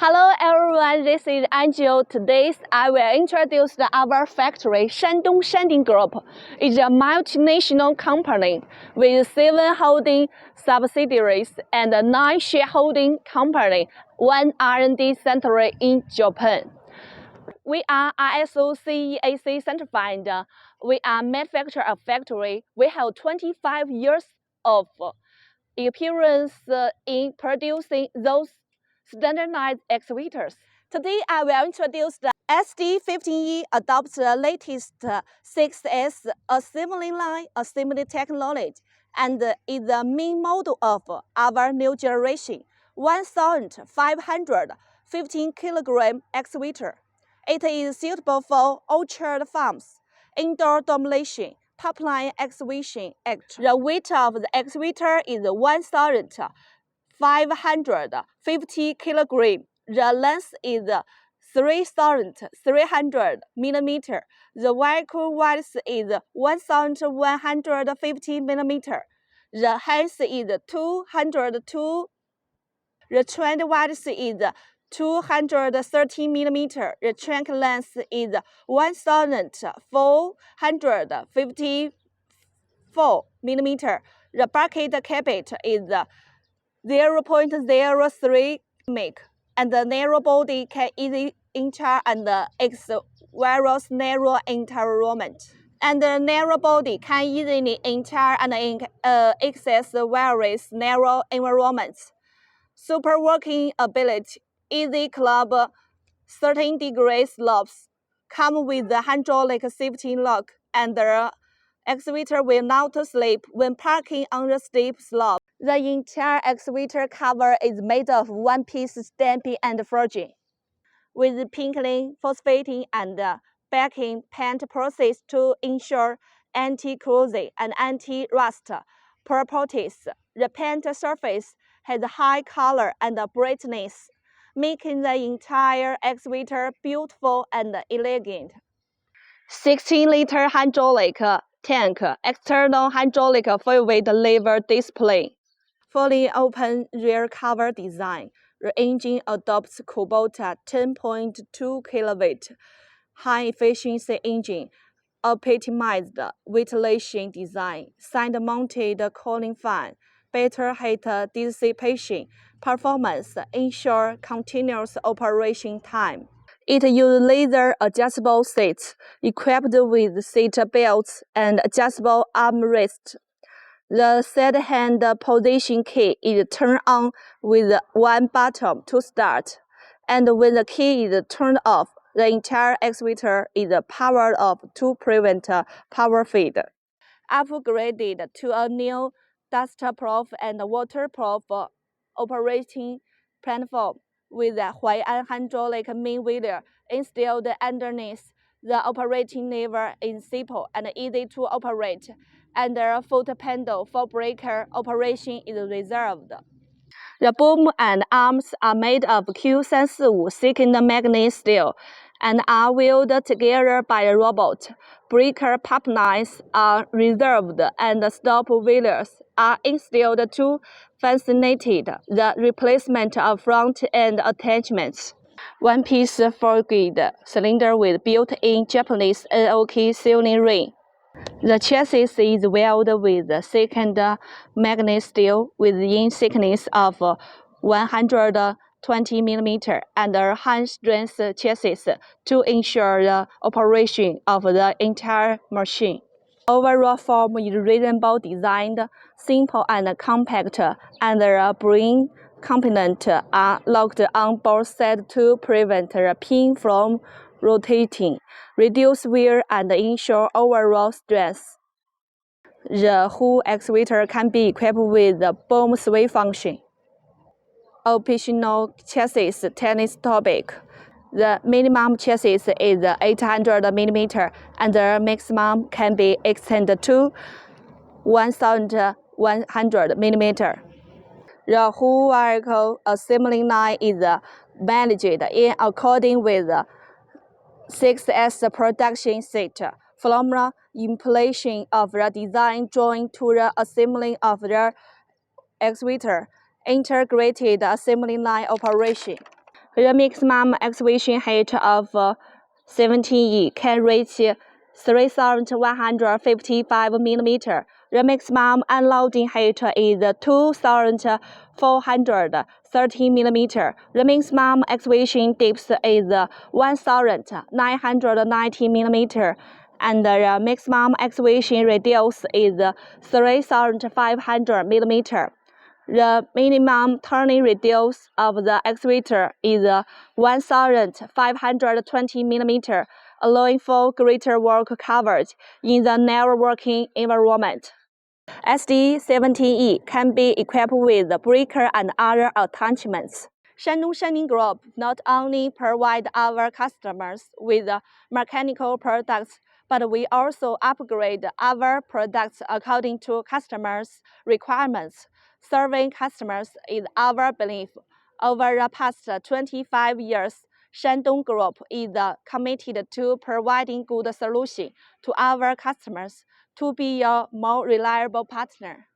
Hello everyone, this is Angel. Today I will introduce our factory, ShanDing Group. It's a multinational company with 7 holding subsidiaries and 9 shareholding companies, 1 R&D center in Japan. We are ISO CEAC certified. We are manufacturer of factory. We have 25 years of experience in producing those standardized excavators. Today, I will introduce the SD17E adopts the latest 6S assembly line assembly technology and is the main model of our new generation 1,515 kg excavator. It is suitable for orchard farms, indoor demolition, pipeline excavation. The weight of the excavator is 1,550 kg. The length is 3,300 mm. The vehicle width is 1,150 mm. The height is 202. The trunk width is 230 mm. The trunk length is 1,454 mm. The bucket capit is 0.03 make, and the narrow body can easily enter and various narrow environment. And the narrow body can easily enter and access various narrow environments. Super working ability, easy club 13 degrees slopes, come with the hydraulic safety lock, and the excavator will not slip when parking on the steep slope. The entire excavator cover is made of one-piece stamping and forging, with pinkling, phosphating, and backing paint process to ensure anti-corrosion and anti-rust properties. The paint surface has high color and brightness, making the entire excavator beautiful and elegant. 16-liter hydraulic tank, external hydraulic fluid lever display. Fully open rear cover design. The engine adopts Kubota 10.2 kW high-efficiency engine, optimized ventilation design, side-mounted cooling fan, better heat dissipation, performance, ensure continuous operation time. It uses laser adjustable seats, equipped with seat belts and adjustable armrests. The set hand position key is turned on with one button to start, and when the key is turned off, the entire excavator is powered off to prevent power fade. Upgraded to a new dust-proof and waterproof operating platform with a Huai'an hydraulic main wheel installed underneath. The operating lever is simple and easy to operate, and the foot pedal for breaker operation is reserved. The boom and arms are made of Q345 thickened magnet steel and are welded together by a robot. Breaker pipelines are reserved and stop wheels are installed to facilitate the replacement of front-end attachments. One-piece forged cylinder with built-in Japanese NOK sealing ring. The chassis is welded with thickened magnet steel with in thickness of 120 mm and a high-strength chassis to ensure the operation of the entire machine. Overall form is reasonably designed, simple and compact, and the brain components are locked on both sides to prevent the pin from rotating, reduce wear, and ensure overall strength. The whole excavator can be equipped with the boom sway function. Optional chassis telescopic. The minimum chassis is 800 mm and the maximum can be extended to 1,100 mm. The whole vehicle assembly line is managed in accordance with 6S production set, from the implementation of the design drawing to the assembly of the excavator, integrated assembly line operation. The maximum excavation height of 17E can reach 3,155 mm. The maximum unloading height is 2,430 mm. The maximum excavation depth is 1,990 mm. And the maximum excavation radius is 3,500 mm. The minimum turning radius of the excavator is 1,520 mm, allowing for greater work coverage in the narrow working environment. SD17E can be equipped with breaker and other attachments. ShanDing Group not only provide our customers with mechanical products, but we also upgrade our products according to customers' requirements. Serving customers is our belief. Over the past 25 years, ShanDing Group is committed to providing good solutions to our customers to be a more reliable partner.